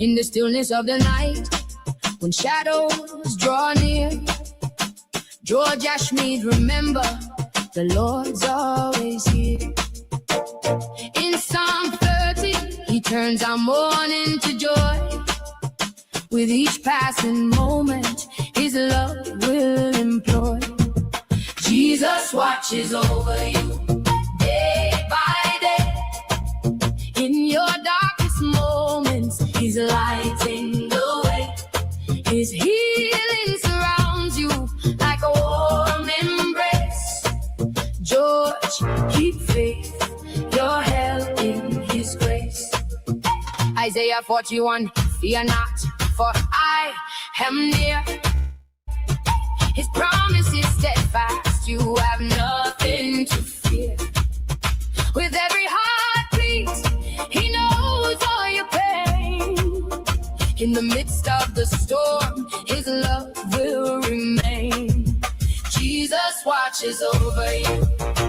In the stillness of the night, when shadows draw near, George Ashmead, remember, the Lord's always here. In Psalm 30, he turns our mourning to joy. With each passing moment, his love will employ. Jesus watches over you day by day. In your darkest moments, he's lighting the way. His healing surrounds you like a warm embrace. George, keep faith, you're held in his grace. Isaiah 41, fear not, for I am near. His promise is steadfast, you have nothing to fear. With every heartbeat, he knows all your pain. In the midst of the storm, his love will remain. Jesus watches over you